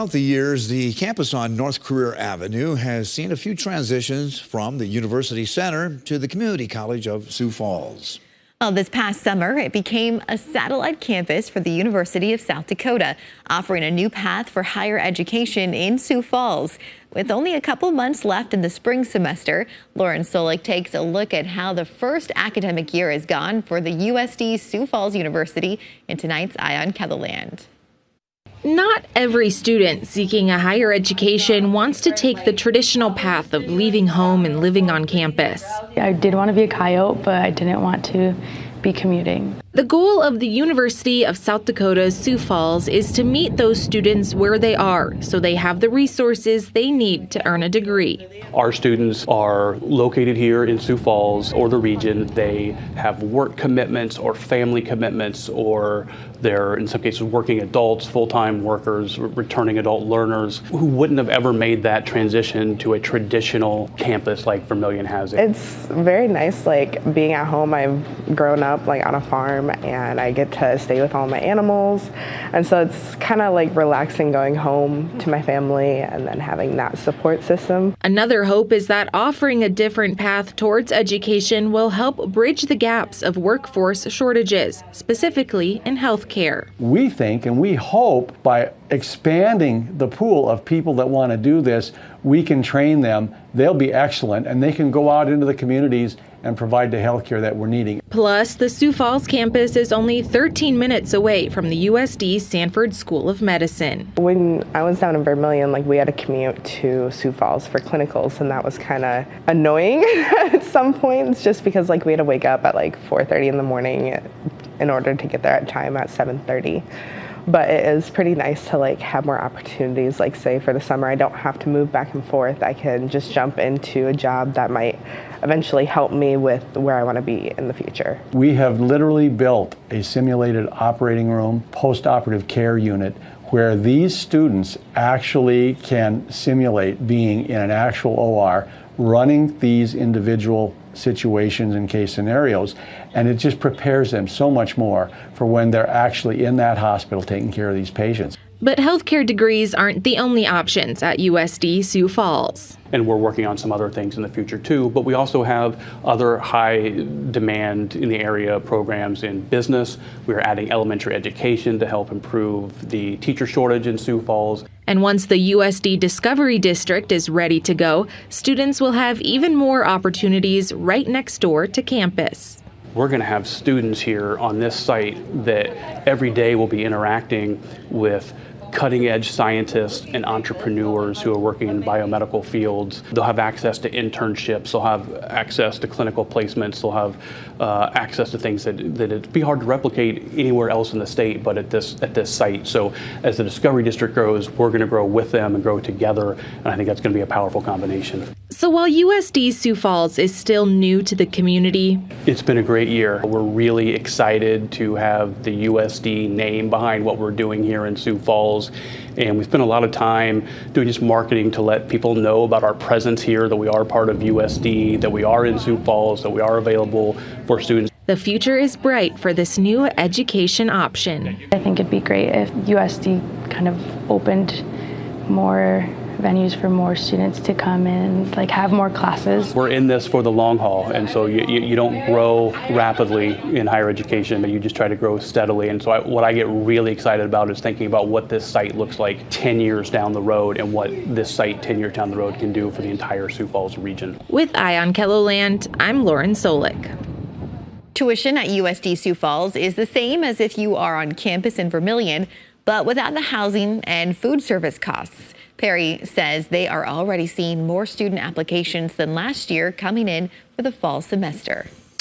Throughout the years, the campus on North Career Avenue has seen a few transitions from the University Center to the Community College of Sioux Falls. Well, this past summer, it became a satellite campus for the University of South Dakota, offering a new path for higher education in Sioux Falls. With only a couple months left in the spring semester, Lauren Solik takes a look at how the first academic year has gone for the USD-Sioux Falls University in tonight's Eye on KELOLAND. Not every student seeking a higher education wants to take the traditional path of leaving home and living on campus. I did want to be a coyote, but I didn't want to be commuting. The goal of the University of South Dakota's Sioux Falls is to meet those students where they are, so they have the resources they need to earn a degree. Our students are located here in Sioux Falls or the region. They have work commitments or family commitments, or they're in some cases working adults, full-time workers, returning adult learners who wouldn't have ever made that transition to a traditional campus like Vermilion has. It's very nice, like being at home. I've grown up like on a farm, and I get to stay with all my animals, and so it's kind of like relaxing going home to my family and then having that support system. Another hope is that offering a different path towards education will help bridge the gaps of workforce shortages, specifically in healthcare. We think and we hope by expanding the pool of people that want to do this, we can train them, they'll be excellent, and they can go out into the communities and provide the health care that we're needing. Plus, the Sioux Falls campus is only 13 minutes away from the USD-Sanford School of Medicine. When I was down in Vermilion, like we had to commute to Sioux Falls for clinicals, and that was kind of annoying at some points, just because like we had to wake up at like 4:30 in the morning in order to get there at time at 7:30. But it is pretty nice to like have more opportunities. Like say for the summer, I don't have to move back and forth. I can just jump into a job that might eventually help me with where I want to be in the future. We have literally built a simulated operating room, post-operative care unit, where these students actually can simulate being in an actual OR, running these individual situations and case scenarios, and it just prepares them so much more for when they're actually in that hospital taking care of these patients. But healthcare degrees aren't the only options at USD-Sioux Falls. And we're working on some other things in the future too, but we also have other high demand in the area programs in business. We're adding elementary education to help improve the teacher shortage in Sioux Falls. And once the USD Discovery District is ready to go, students will have even more opportunities right next door to campus. We're going to have students here on this site that every day will be interacting with cutting-edge scientists and entrepreneurs who are working in biomedical fields. They'll have access to internships, they'll have access to clinical placements, they'll have access to things that it'd be hard to replicate anywhere else in the state but at this site. So as the Discovery District grows, we're going to grow with them and grow together, and I think that's going to be a powerful combination. So while USD-Sioux Falls is still new to the community, it's been a great year. We're really excited to have the USD name behind what we're doing here in Sioux Falls. And we spent a lot of time doing just marketing to let people know about our presence here, that we are part of USD, that we are in Sioux Falls, that we are available for students. the future is bright for this new education option. I think it'd be great if USD kind of opened more venues for more students to come in, like have more classes. We're in this for the long haul, and so you don't grow rapidly in higher education, you just try to grow steadily. And so what I get really excited about is thinking about what this site looks like 10 years down the road and what this site 10 years down the road can do for the entire Sioux Falls region. With Eye on KELOLAND, I'm Lauren Solik. Tuition at USD-Sioux Falls is the same as if you are on campus in Vermilion, but without the housing and food service costs. Perry says they are already seeing more student applications than last year coming in for the fall semester.